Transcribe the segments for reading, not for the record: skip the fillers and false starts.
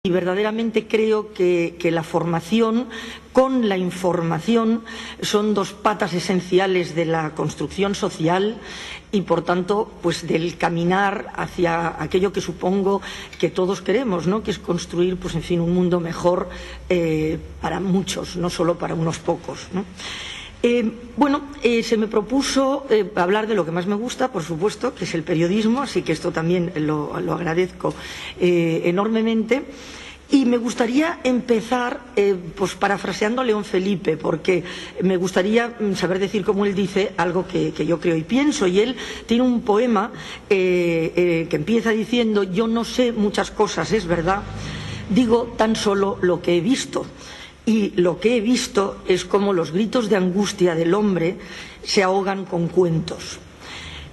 Y verdaderamente creo que la formación con la información son dos patas esenciales de la construcción social y, por tanto, pues del caminar hacia aquello que supongo que todos queremos, ¿no? Que es construir, pues en fin, un mundo mejor para muchos, no solo para unos pocos, ¿no? Se me propuso hablar de lo que más me gusta, por supuesto, que es el periodismo, así que esto también lo agradezco enormemente. Y me gustaría empezar pues parafraseando a León Felipe, porque me gustaría saber decir como él dice algo que yo creo y pienso. Y él tiene un poema que empieza diciendo: yo no sé muchas cosas, es verdad, digo tan solo lo que he visto. Y lo que he visto es cómo los gritos de angustia del hombre se ahogan con cuentos.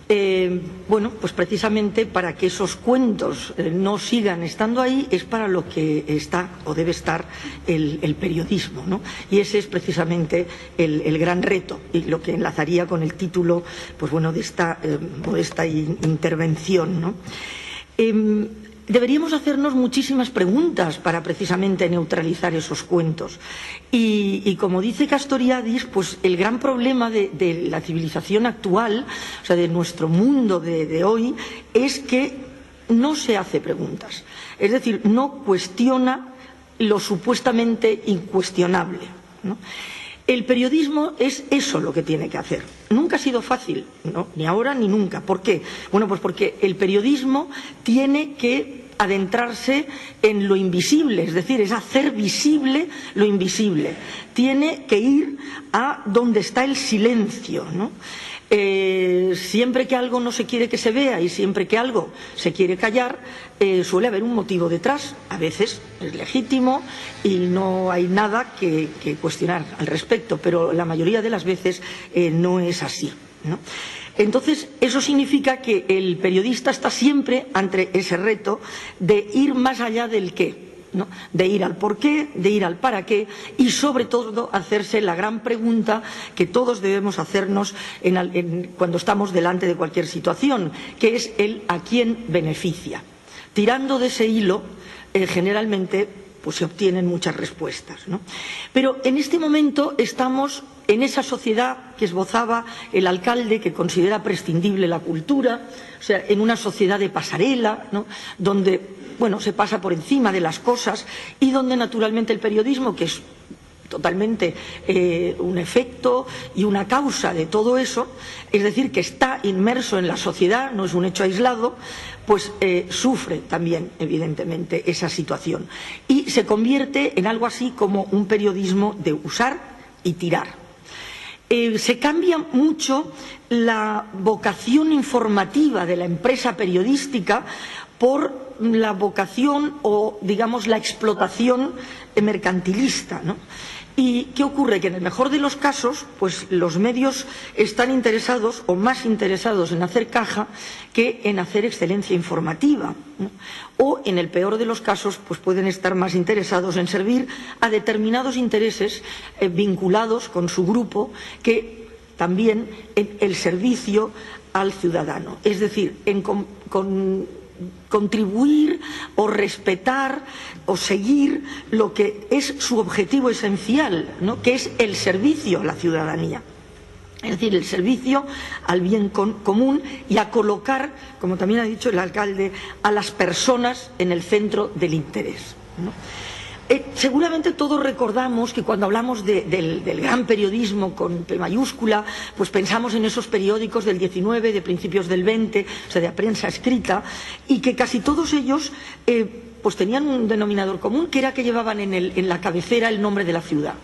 Pues precisamente para que esos cuentos no sigan estando ahí es para lo que está o debe estar el periodismo, ¿no? Y ese es precisamente el gran reto y lo que enlazaría con el título, pues bueno, de esta modesta intervención, ¿no? Deberíamos hacernos muchísimas preguntas para precisamente neutralizar esos cuentos. Y como dice Castoriadis, pues el gran problema de la civilización actual, o sea, de nuestro mundo de hoy, es que no se hace preguntas. Es decir, no cuestiona lo supuestamente incuestionable, ¿no? El periodismo es eso lo que tiene que hacer. Nunca ha sido fácil, ¿no? Ni ahora ni nunca. ¿Por qué? Bueno, pues porque el periodismo tiene que adentrarse en lo invisible, es decir, es hacer visible lo invisible. Tiene que ir a donde está el silencio, ¿no? Siempre que algo no se quiere que se vea y siempre que algo se quiere callar, suele haber un motivo detrás. A veces es legítimo y no hay nada que cuestionar al respecto, pero la mayoría de las veces no es así, ¿no? Entonces, eso significa que el periodista está siempre ante ese reto de ir más allá del qué, ¿no? De ir al por qué, de ir al para qué y, sobre todo, hacerse la gran pregunta que todos debemos hacernos cuando estamos delante de cualquier situación, que es el a quién beneficia. Tirando de ese hilo, generalmente pues se obtienen muchas respuestas, ¿no? Pero en este momento estamos en esa sociedad que esbozaba el alcalde, que considera prescindible la cultura, o sea, en una sociedad de pasarela, ¿no? Donde, bueno, se pasa por encima de las cosas y donde naturalmente el periodismo, que es totalmente un efecto y una causa de todo eso, es decir, que está inmerso en la sociedad, no es un hecho aislado, pues sufre también, evidentemente, esa situación. Y se convierte en algo así como un periodismo de usar y tirar. Se cambia mucho la vocación informativa de la empresa periodística por la vocación o, digamos, la explotación mercantilista, ¿no? ¿Y qué ocurre? Que en el mejor de los casos, pues los medios están interesados o más interesados en hacer caja que en hacer excelencia informativa, ¿no? O en el peor de los casos, pues pueden estar más interesados en servir a determinados intereses vinculados con su grupo que también en el servicio al ciudadano. Es decir, en contribuir o respetar o seguir lo que es su objetivo esencial, ¿no? Que es el servicio a la ciudadanía. Es decir, el servicio al bien común y a colocar, como también ha dicho el alcalde, a las personas en el centro del interés, ¿no? Seguramente todos recordamos que cuando hablamos del gran periodismo con P mayúscula, pues pensamos en esos periódicos del 19, de principios del 20, o sea, de prensa escrita, y que casi todos ellos pues tenían un denominador común, que era que llevaban en la cabecera el nombre de la ciudad.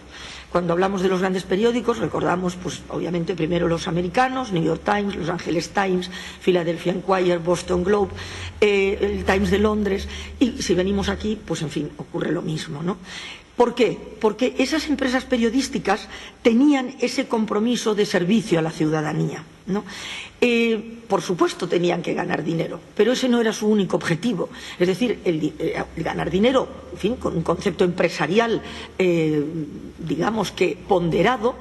Cuando hablamos de los grandes periódicos recordamos, pues obviamente, primero los americanos, New York Times, Los Angeles Times, Philadelphia Inquirer, Boston Globe, el Times de Londres, y si venimos aquí, pues en fin, ocurre lo mismo, ¿no? ¿Por qué? Porque esas empresas periodísticas tenían ese compromiso de servicio a la ciudadanía, ¿no? Por supuesto tenían que ganar dinero, pero ese no era su único objetivo. Es decir, el ganar dinero, en fin, con un concepto empresarial, digamos que ponderado,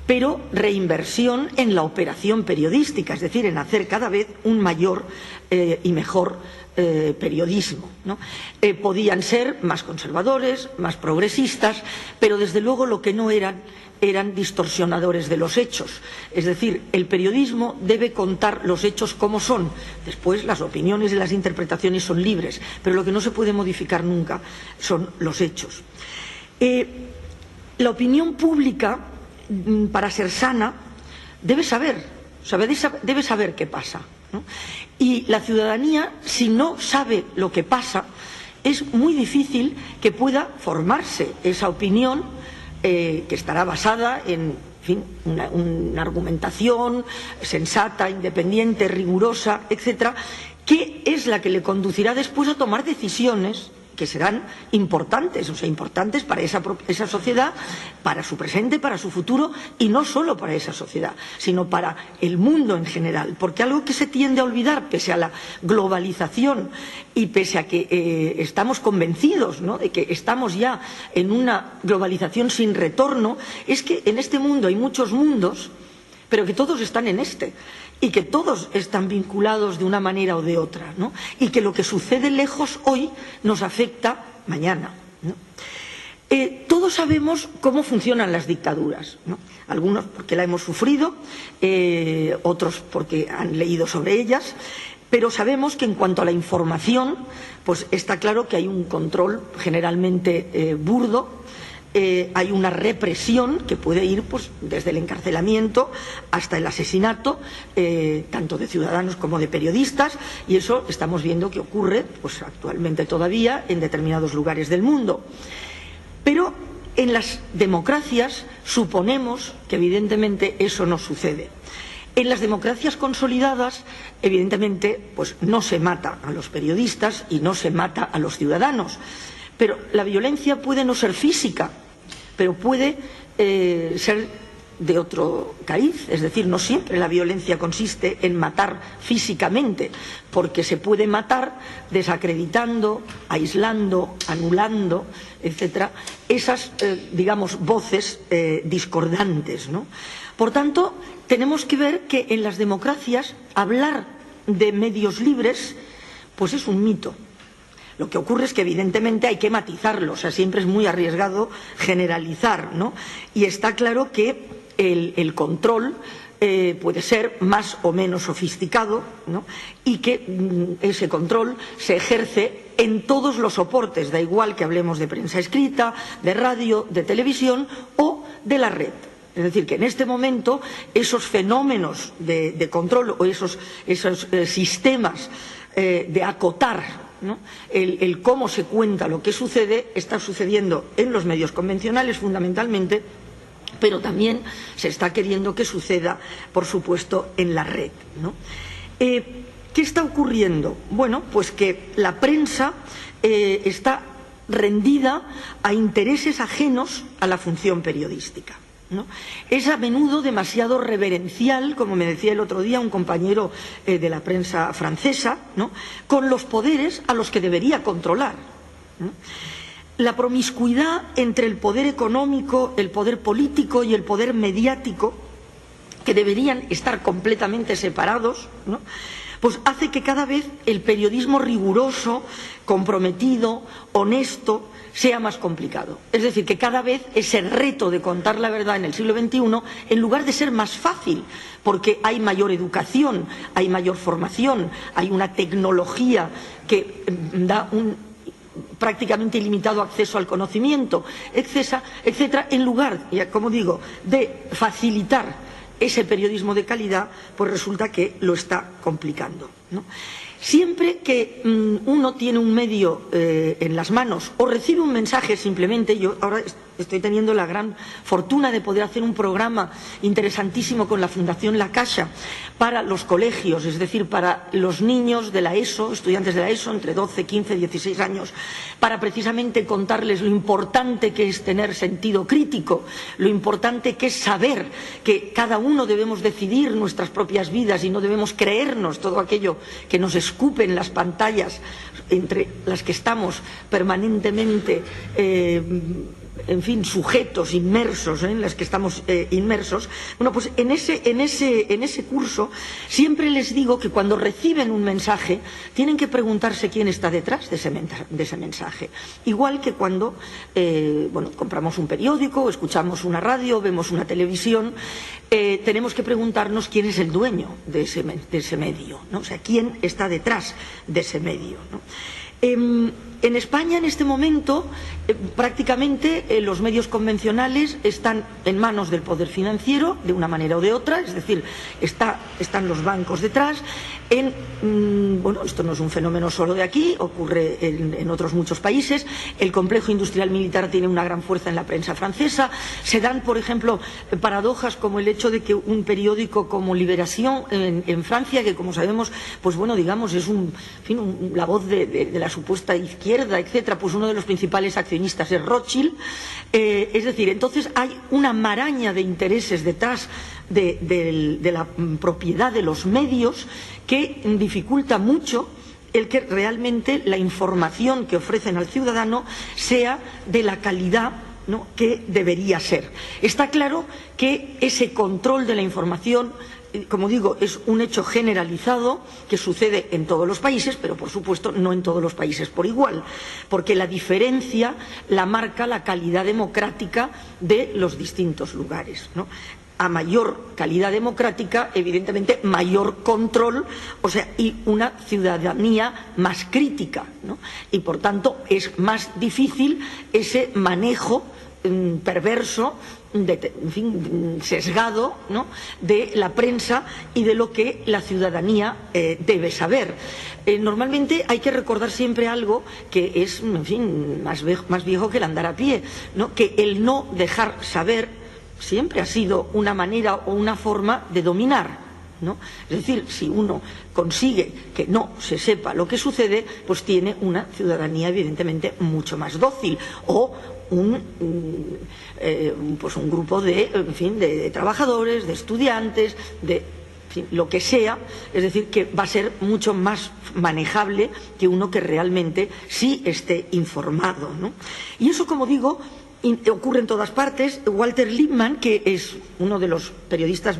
pero reinversión en la operación periodística, es decir, en hacer cada vez un mayor y mejor periodismo, ¿no? Podían ser más conservadores, más progresistas, pero desde luego lo que no eran distorsionadores de los hechos. Es decir, el periodismo debe contar los hechos como son. Después las opiniones y las interpretaciones son libres, pero lo que no se puede modificar nunca son los hechos. La opinión pública, para ser sana, debe saber qué pasa, ¿no? Y la ciudadanía, si no sabe lo que pasa, es muy difícil que pueda formarse esa opinión que estará basada en fin, una argumentación sensata, independiente, rigurosa, etcétera, que es la que le conducirá después a tomar decisiones que serán importantes, o sea, importantes para esa sociedad, para su presente, para su futuro, y no solo para esa sociedad, sino para el mundo en general. Porque algo que se tiende a olvidar, pese a la globalización y pese a que estamos convencidos, ¿no?, de que estamos ya en una globalización sin retorno, es que en este mundo hay muchos mundos, pero que todos están en este, y que todos están vinculados de una manera o de otra, ¿no? Y que lo que sucede lejos hoy nos afecta mañana, ¿no? Todos sabemos cómo funcionan las dictaduras, ¿no? Algunos porque la hemos sufrido, otros porque han leído sobre ellas, pero sabemos que en cuanto a la información, pues está claro que hay un control generalmente burdo. Hay una represión que puede ir pues, desde el encarcelamiento hasta el asesinato, tanto de ciudadanos como de periodistas, y eso estamos viendo que ocurre pues, actualmente todavía en determinados lugares del mundo. Pero en las democracias suponemos que evidentemente eso no sucede. En las democracias consolidadas, evidentemente, pues no se mata a los periodistas y no se mata a los ciudadanos. Pero la violencia puede no ser física, pero puede ser de otro cariz. Es decir, no siempre la violencia consiste en matar físicamente, porque se puede matar desacreditando, aislando, anulando, etcétera, esas, digamos, voces discordantes, ¿no? Por tanto, tenemos que ver que en las democracias hablar de medios libres pues es un mito. Lo que ocurre es que evidentemente hay que matizarlo, o sea, siempre es muy arriesgado generalizar, ¿no? Y está claro que el control puede ser más o menos sofisticado, ¿no? Y que ese control se ejerce en todos los soportes, da igual que hablemos de prensa escrita, de radio, de televisión o de la red. Es decir, que en este momento esos fenómenos de control o esos sistemas de acotar, ¿no?, el cómo se cuenta lo que sucede, está sucediendo en los medios convencionales fundamentalmente, pero también se está queriendo que suceda, por supuesto, en la red, ¿no? ¿Qué está ocurriendo? Bueno, pues que la prensa está rendida a intereses ajenos a la función periodística, ¿no? Es a menudo demasiado reverencial, como me decía el otro día un compañero de la prensa francesa, ¿no?, con los poderes a los que debería controlar, ¿no? La promiscuidad entre el poder económico, el poder político y el poder mediático, que deberían estar completamente separados, ¿no?, pues hace que cada vez el periodismo riguroso, comprometido, honesto, sea más complicado. Es decir, que cada vez ese reto de contar la verdad en el siglo XXI, en lugar de ser más fácil, porque hay mayor educación, hay mayor formación, hay una tecnología que da un prácticamente ilimitado acceso al conocimiento, etcétera, en lugar, como digo, de facilitar ese periodismo de calidad, pues resulta que lo está complicando, ¿no? Siempre que uno tiene un medio en las manos o recibe un mensaje simplemente, yo ahora estoy teniendo la gran fortuna de poder hacer un programa interesantísimo con la Fundación La Caixa para los colegios, es decir, para los niños de la ESO, estudiantes de la ESO, entre 12, 15, 16 años, para precisamente contarles lo importante que es tener sentido crítico, lo importante que es saber que cada uno debemos decidir nuestras propias vidas y no debemos creernos todo aquello que nos escupen las pantallas entre las que estamos permanentemente en fin, sujetos inmersos, en las que estamos inmersos. Bueno, pues en ese curso siempre les digo que cuando reciben un mensaje tienen que preguntarse quién está detrás de ese mensaje. Igual que cuando compramos un periódico, escuchamos una radio, vemos una televisión, tenemos que preguntarnos quién es el dueño de ese medio, ¿no? O sea, quién está detrás de ese medio, ¿no? En España, en este momento, prácticamente los medios convencionales están en manos del poder financiero, de una manera o de otra, es decir, están los bancos detrás. Esto no es un fenómeno solo de aquí, ocurre en otros muchos países. El complejo industrial militar tiene una gran fuerza en la prensa francesa. Se dan, por ejemplo, paradojas como el hecho de que un periódico como Libération en Francia, que como sabemos, pues bueno, digamos, es la voz de la supuesta izquierda, etcétera, pues uno de los principales accionistas es Rothschild. Es decir, entonces hay una maraña de intereses detrás de la propiedad de los medios que dificulta mucho el que realmente la información que ofrecen al ciudadano sea de la calidad, ¿no?, que debería ser. Está claro que ese control de la información, como digo, es un hecho generalizado que sucede en todos los países, pero por supuesto no en todos los países por igual, porque la diferencia la marca la calidad democrática de los distintos lugares, ¿no? A mayor calidad democrática, evidentemente, mayor control, o sea, y una ciudadanía más crítica, ¿no? Y, por tanto, es más difícil ese manejo perverso, en fin, sesgado, ¿no?, de la prensa y de lo que la ciudadanía debe saber. Normalmente hay que recordar siempre algo que es, en fin, más viejo que el andar a pie, ¿no?, que el no dejar saber siempre ha sido una manera o una forma de dominar, ¿no? Es decir, si uno consigue que no se sepa lo que sucede, pues tiene una ciudadanía evidentemente mucho más dócil, o un grupo de trabajadores, de estudiantes, de lo que sea, es decir, que va a ser mucho más manejable que uno que realmente sí esté informado, ¿no? Y eso, como digo, ocurre en todas partes. Walter Lippmann, que es uno de los periodistas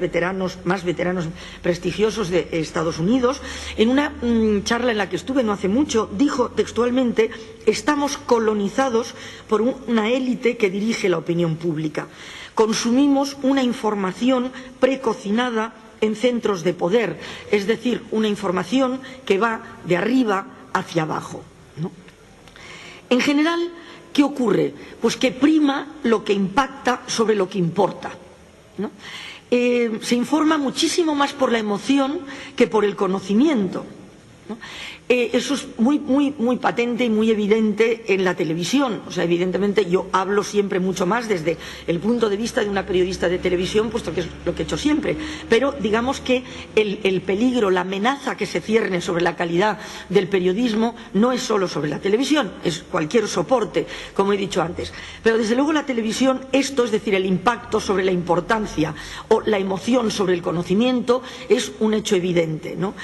más veteranos prestigiosos de Estados Unidos, en una charla en la que estuve no hace mucho, dijo textualmente: estamos colonizados por una élite que dirige la opinión pública. Consumimos una información precocinada en centros de poder, es decir, una información que va de arriba hacia abajo, ¿no? En general, ¿qué ocurre? Pues que prima lo que impacta sobre lo que importa, ¿no? Se informa muchísimo más por la emoción que por el conocimiento, ¿no? Eso es muy patente y muy evidente en la televisión. O sea, evidentemente yo hablo siempre mucho más desde el punto de vista de una periodista de televisión, puesto que es lo que he hecho siempre. Pero digamos que el peligro, la amenaza que se cierne sobre la calidad del periodismo no es solo sobre la televisión, es cualquier soporte, como he dicho antes. Pero desde luego la televisión, es decir, el impacto sobre la importancia o la emoción sobre el conocimiento, es un hecho evidente, ¿no?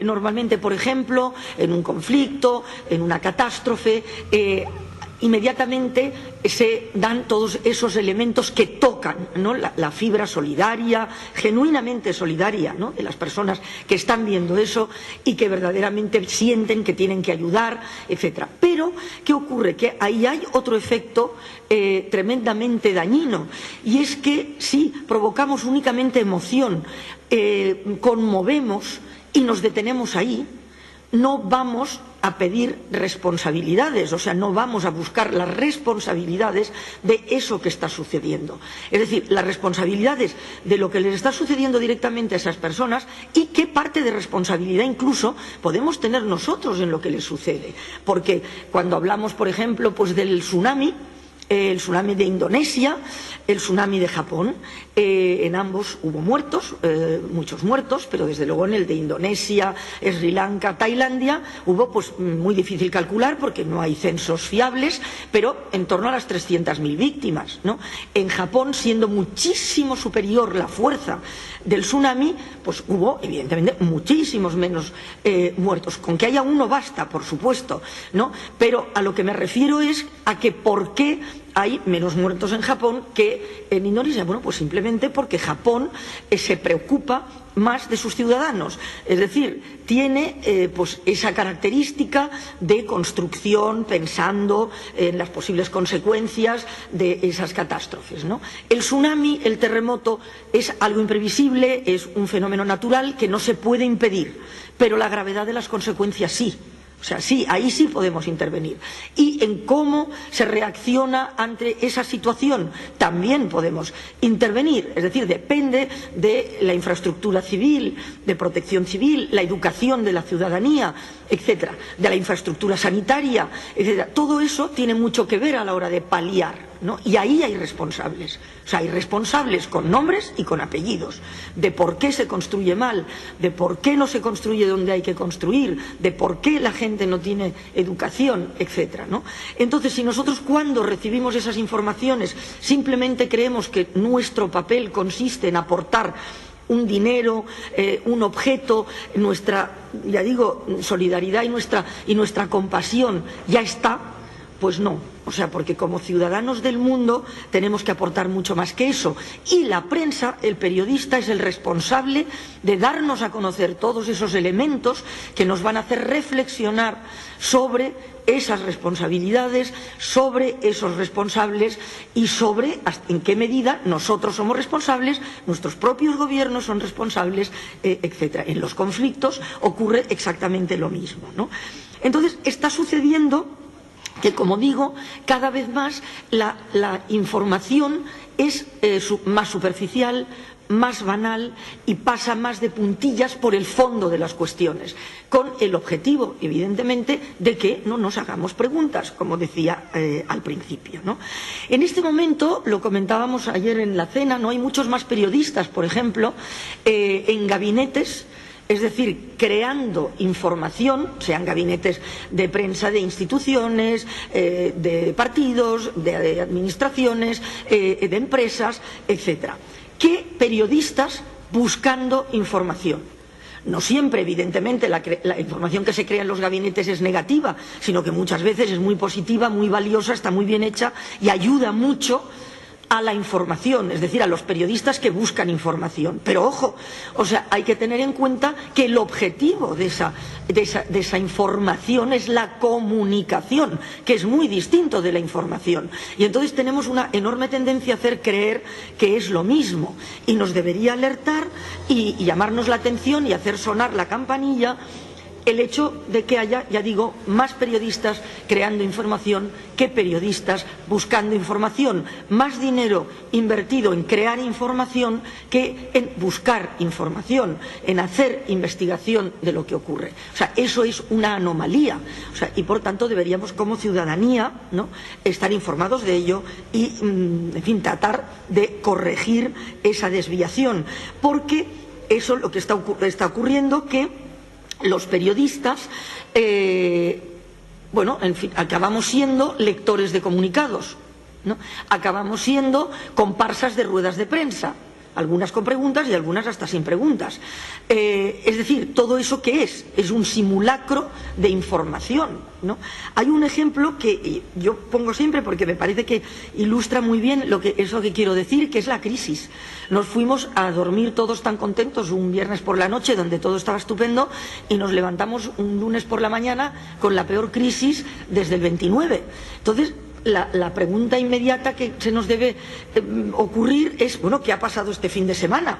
Normalmente, por ejemplo, en un conflicto, en una catástrofe, inmediatamente se dan todos esos elementos que tocan, ¿no?, la fibra solidaria, genuinamente solidaria, ¿no?, de las personas que están viendo eso y que verdaderamente sienten que tienen que ayudar, etcétera. Pero, ¿qué ocurre? Que ahí hay otro efecto tremendamente dañino, y es que si provocamos únicamente emoción, conmovemos y nos detenemos ahí, no vamos a pedir responsabilidades, o sea, no vamos a buscar las responsabilidades de eso que está sucediendo. Es decir, las responsabilidades de lo que les está sucediendo directamente a esas personas, y qué parte de responsabilidad incluso podemos tener nosotros en lo que les sucede. Porque cuando hablamos, por ejemplo, pues del tsunami, el tsunami de Indonesia, el tsunami de Japón, en ambos hubo muertos, muchos muertos, pero desde luego en el de Indonesia, Sri Lanka, Tailandia, hubo, pues muy difícil calcular porque no hay censos fiables, pero en torno a las 300.000 víctimas, ¿no? En Japón, siendo muchísimo superior la fuerza del tsunami, pues hubo evidentemente muchísimos menos muertos. Con que haya uno basta, por supuesto, ¿no? Pero a lo que me refiero es a que por qué hay menos muertos en Japón que en Indonesia. Bueno, pues simplemente porque Japón se preocupa más de sus ciudadanos, es decir, tiene pues esa característica de construcción pensando en las posibles consecuencias de esas catástrofes, ¿no? El tsunami, el terremoto, es algo imprevisible, es un fenómeno natural que no se puede impedir, pero la gravedad de las consecuencias sí. O sea, sí, ahí sí podemos intervenir. Y en cómo se reacciona ante esa situación también podemos intervenir. Es decir, depende de la infraestructura civil, de protección civil, la educación de la ciudadanía, etcétera, de la infraestructura sanitaria, etcétera. Todo eso tiene mucho que ver a la hora de paliar, ¿no? Y ahí hay responsables. O sea, hay responsables con nombres y con apellidos, de por qué se construye mal, de por qué no se construye donde hay que construir, de por qué la gente no tiene educación, etcétera, ¿no? Entonces, si nosotros cuando recibimos esas informaciones simplemente creemos que nuestro papel consiste en aportar un dinero, un objeto, nuestra, ya digo, solidaridad y nuestra compasión ya está, pues no. O sea, porque como ciudadanos del mundo tenemos que aportar mucho más que eso. Y la prensa, el periodista, es el responsable de darnos a conocer todos esos elementos que nos van a hacer reflexionar sobre esas responsabilidades, sobre esos responsables y sobre en qué medida nosotros somos responsables, nuestros propios gobiernos son responsables, etcétera. En los conflictos ocurre exactamente lo mismo, ¿no? Entonces, está sucediendo que, como digo, cada vez más la información es más superficial, más banal y pasa más de puntillas por el fondo de las cuestiones, con el objetivo, evidentemente, de que no nos hagamos preguntas, como decía al principio, ¿no? En este momento, lo comentábamos ayer en la cena, no hay muchos más periodistas, por ejemplo, en gabinetes. Es decir, creando información, sean gabinetes de prensa de instituciones, de partidos, de administraciones, de empresas, etcétera, que periodistas buscando información. No siempre, evidentemente, la información que se crea en los gabinetes es negativa, sino que muchas veces es muy positiva, muy valiosa, está muy bien hecha y ayuda mucho a la información, es decir, a los periodistas que buscan información. Pero ojo, o sea, hay que tener en cuenta que el objetivo de esa información es la comunicación, que es muy distinto de la información. Y entonces tenemos una enorme tendencia a hacer creer que es lo mismo. Y nos debería alertar y llamarnos la atención y hacer sonar la campanilla el hecho de que haya, ya digo, más periodistas creando información que periodistas buscando información. Más dinero invertido en crear información que en buscar información, en hacer investigación de lo que ocurre. O sea, eso es una anomalía. O sea, y por tanto deberíamos como ciudadanía, ¿no?, estar informados de ello y, en fin, tratar de corregir esa desviación. Porque eso es lo que está ocurriendo, que los periodistas, bueno, en fin, acabamos siendo lectores de comunicados, ¿no? Acabamos siendo comparsas de ruedas de prensa, algunas con preguntas y algunas hasta sin preguntas. Es decir, todo eso ¿qué es? Es un simulacro de información, ¿no? Hay un ejemplo que yo pongo siempre porque me parece que ilustra muy bien eso que quiero decir, que es la crisis. Nos fuimos a dormir todos tan contentos un viernes por la noche donde todo estaba estupendo y nos levantamos un lunes por la mañana con la peor crisis desde el 29. Entonces, la pregunta inmediata que se nos debe ocurrir es, bueno, ¿qué ha pasado este fin de semana?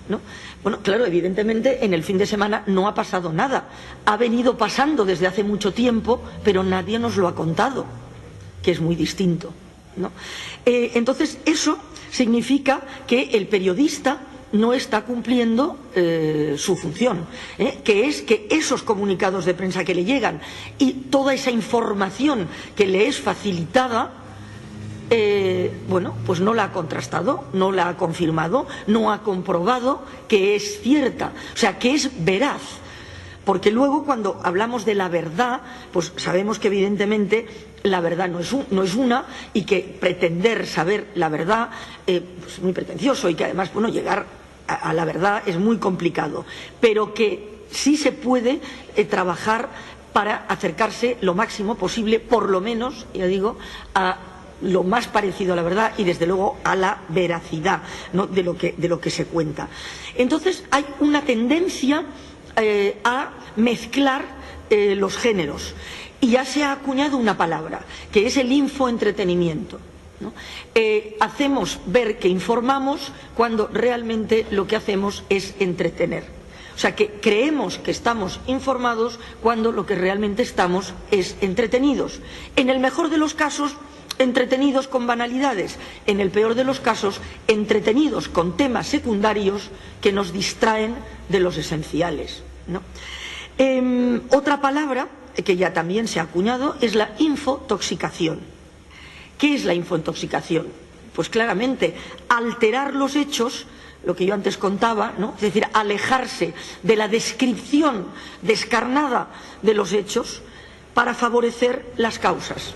¿No? Bueno, claro, evidentemente en el fin de semana no ha pasado nada. Ha venido pasando desde hace mucho tiempo, pero nadie nos lo ha contado, que es muy distinto, ¿no? Entonces, eso significa que el periodista no está cumpliendo su función, que es que esos comunicados de prensa que le llegan y toda esa información que le es facilitada, bueno, pues no la ha contrastado, no la ha confirmado, no ha comprobado que es cierta, o sea, que es veraz. Porque luego cuando hablamos de la verdad, pues sabemos que evidentemente la verdad no es una y que pretender saber la verdad es muy pretencioso y que además, bueno, llegar a la verdad es muy complicado, pero que sí se puede trabajar para acercarse lo máximo posible, por lo menos, ya digo, a lo más parecido a la verdad y desde luego a la veracidad, ¿no?, de lo que se cuenta. Entonces hay una tendencia a mezclar los géneros y ya se ha acuñado una palabra que es el infoentretenimiento, ¿no? Hacemos ver que informamos cuando realmente lo que hacemos es entretener. O sea, que creemos que estamos informados cuando lo que realmente estamos es entretenidos. En el mejor de los casos, entretenidos con banalidades. En el peor de los casos, entretenidos con temas secundarios que nos distraen de los esenciales, ¿no? Otra palabra que ya también se ha acuñado es la infotoxicación. ¿Qué es la infointoxicación? Pues claramente alterar los hechos, lo que yo antes contaba, ¿no?, es decir, alejarse de la descripción descarnada de los hechos para favorecer las causas,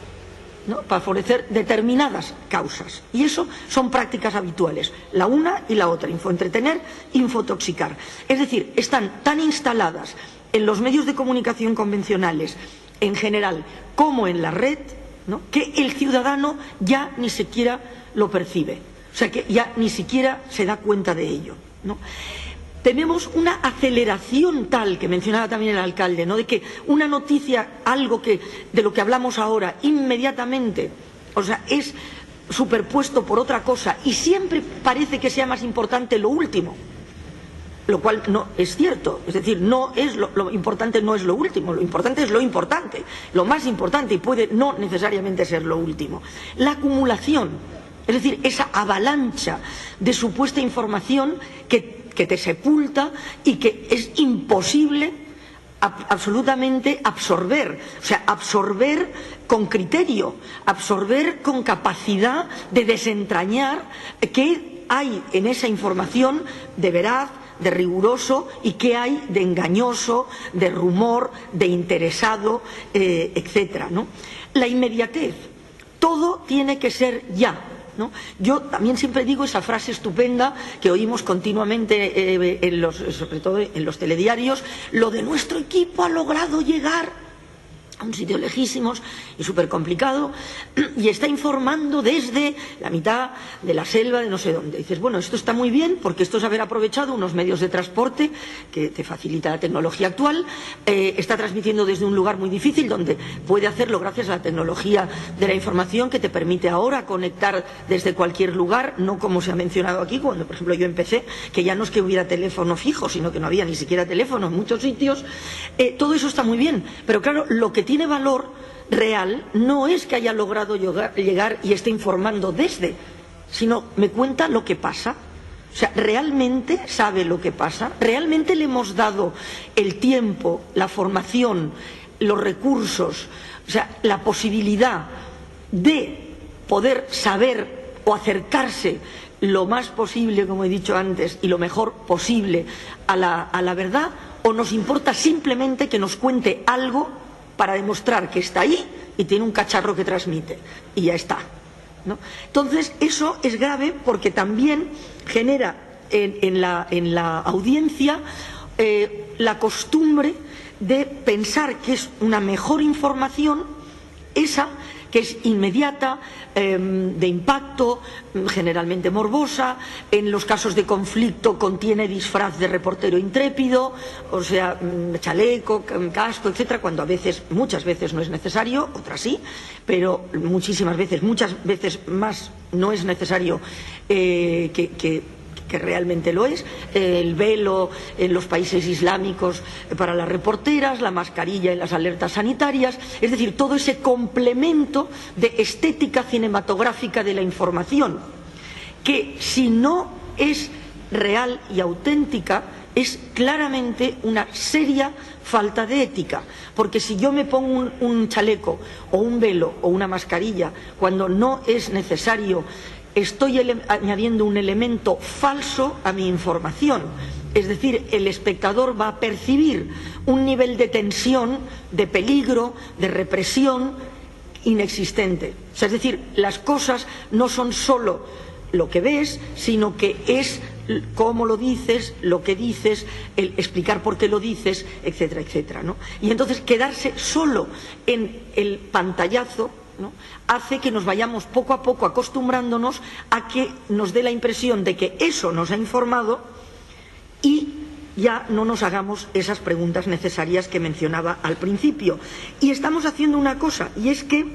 ¿no?, para favorecer determinadas causas. Y eso son prácticas habituales, la una y la otra, infoentretener, infotoxicar. Es decir, están tan instaladas en los medios de comunicación convencionales en general como en la red, ¿no?, que el ciudadano ya ni siquiera lo percibe, o sea, que ya ni siquiera se da cuenta de ello, ¿no? Tenemos una aceleración tal, que mencionaba también el alcalde, ¿no?, de que una noticia, algo de lo que hablamos ahora, inmediatamente, o sea, es superpuesto por otra cosa y siempre parece que sea más importante lo último, lo cual no es cierto. Es decir, no es lo importante no es lo último, lo importante es lo importante, lo más importante, y puede no necesariamente ser lo último. La acumulación, es decir, esa avalancha de supuesta información que te sepulta y que es imposible absolutamente absorber, o sea, absorber con criterio, absorber con capacidad de desentrañar qué hay en esa información de veraz, de riguroso, y qué hay de engañoso, de rumor, de interesado, etcétera, ¿no? La inmediatez, todo tiene que ser ya, ¿no? Yo también siempre digo esa frase estupenda que oímos continuamente, sobre todo en los telediarios: lo de nuestro equipo ha logrado llegar a un sitio lejísimos y súper complicado y está informando desde la mitad de la selva de no sé dónde. Dices, bueno, esto está muy bien porque esto es haber aprovechado unos medios de transporte que te facilita la tecnología actual, está transmitiendo desde un lugar muy difícil donde puede hacerlo gracias a la tecnología de la información que te permite ahora conectar desde cualquier lugar, no como se ha mencionado aquí cuando por ejemplo yo empecé, que ya no es que hubiera teléfono fijo, sino que no había ni siquiera teléfono en muchos sitios. Todo eso está muy bien, pero claro, lo que tiene valor real no es que haya logrado llegar y esté informando desde, sino me cuenta lo que pasa. O sea, ¿realmente sabe lo que pasa? ¿Realmente le hemos dado el tiempo, la formación, los recursos, o sea, la posibilidad de poder saber o acercarse lo más posible, como he dicho antes, y lo mejor posible a la verdad? ¿O nos importa simplemente que nos cuente algo para demostrar que está ahí y tiene un cacharro que transmite y ya está, ¿no? Entonces eso es grave porque también genera en la audiencia la costumbre de pensar que es una mejor información esa que es inmediata, de impacto, generalmente morbosa, en los casos de conflicto contiene disfraz de reportero intrépido, o sea, chaleco, casco, etcétera, cuando a veces, muchas veces no es necesario, otras sí, pero muchísimas veces, muchas veces más no es necesario que realmente lo es, el velo en los países islámicos para las reporteras, la mascarilla en las alertas sanitarias, es decir, todo ese complemento de estética cinematográfica de la información, que si no es real y auténtica, es claramente una seria falta de ética, porque si yo me pongo un chaleco o un velo o una mascarilla cuando no es necesario, estoy añadiendo un elemento falso a mi información. Es decir, el espectador va a percibir un nivel de tensión, de peligro, de represión inexistente. O sea, es decir, las cosas no son solo lo que ves, sino que es cómo lo dices, lo que dices, el explicar por qué lo dices, etcétera, etcétera, ¿no? Y entonces quedarse solo en el pantallazo ¿no?, hace que nos vayamos poco a poco acostumbrándonos a que nos dé la impresión de que eso nos ha informado y ya no nos hagamos esas preguntas necesarias que mencionaba al principio. Y estamos haciendo una cosa, y es que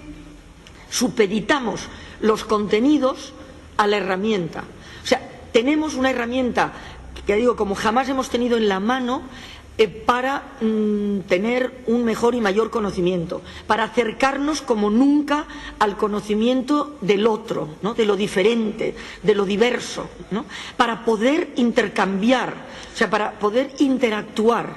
supeditamos los contenidos a la herramienta. O sea, tenemos una herramienta que digo, como jamás hemos tenido en la mano, para tener un mejor y mayor conocimiento, para acercarnos como nunca al conocimiento del otro, ¿no?, de lo diferente, de lo diverso, ¿no?, para poder intercambiar, o sea, para poder interactuar.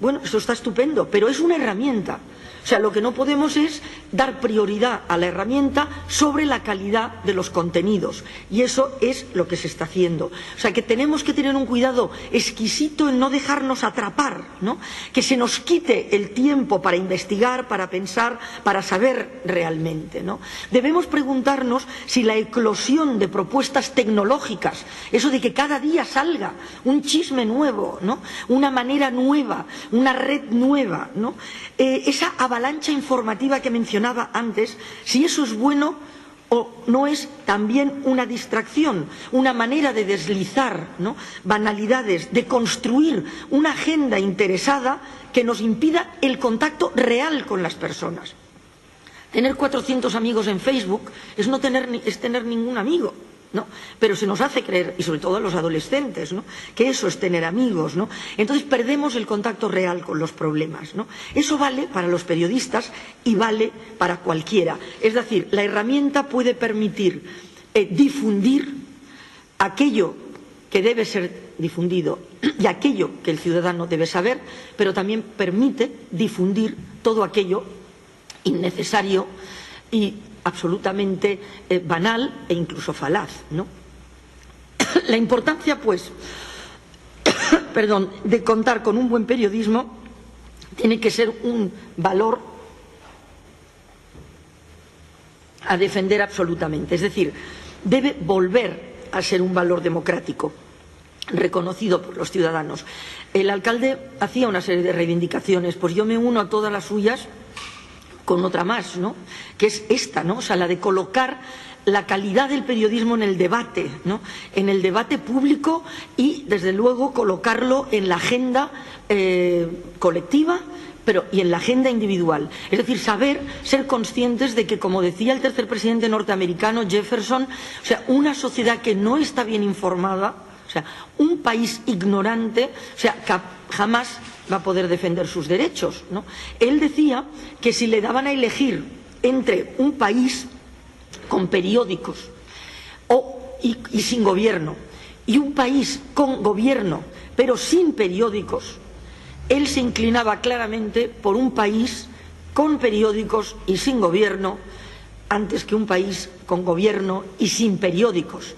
Bueno, eso está estupendo, pero es una herramienta. O sea, lo que no podemos es dar prioridad a la herramienta sobre la calidad de los contenidos. Y eso es lo que se está haciendo. O sea, que tenemos que tener un cuidado exquisito en no dejarnos atrapar, ¿no?, que se nos quite el tiempo para investigar, para pensar, para saber realmente, ¿no? Debemos preguntarnos si la eclosión de propuestas tecnológicas, eso de que cada día salga un chisme nuevo, ¿no?, una manera nueva, una red nueva, ¿no?, esa avalancha informativa que mencionaba antes, si eso es bueno o no es también una distracción, una manera de deslizar, ¿no?, banalidades, de construir una agenda interesada que nos impida el contacto real con las personas. Tener 400 amigos en Facebook es tener ningún amigo, ¿no? Pero se nos hace creer, y sobre todo a los adolescentes, ¿no?, que eso es tener amigos, ¿no? Entonces perdemos el contacto real con los problemas, ¿no? Eso vale para los periodistas y vale para cualquiera. Es decir, la herramienta puede permitir difundir aquello que debe ser difundido y aquello que el ciudadano debe saber, pero también permite difundir todo aquello innecesario y absolutamente banal e incluso falaz, ¿no? La importancia, pues, de contar con un buen periodismo tiene que ser un valor a defender absolutamente. Es decir, debe volver a ser un valor democrático reconocido por los ciudadanos. El alcalde hacía una serie de reivindicaciones, pues yo me uno a todas las suyas con otra más, ¿no?, que es esta, ¿no?, o sea, la de colocar la calidad del periodismo en el debate, ¿no?, en el debate público y, desde luego, colocarlo en la agenda colectiva, y en la agenda individual. Es decir, ser conscientes de que, como decía el tercer presidente norteamericano, Jefferson, o sea, una sociedad que no está bien informada, o sea, un país ignorante, o sea, jamás va a poder defender sus derechos, ¿no? Él decía que si le daban a elegir entre un país con periódicos y sin gobierno y un país con gobierno pero sin periódicos, él se inclinaba claramente por un país con periódicos y sin gobierno antes que un país con gobierno y sin periódicos.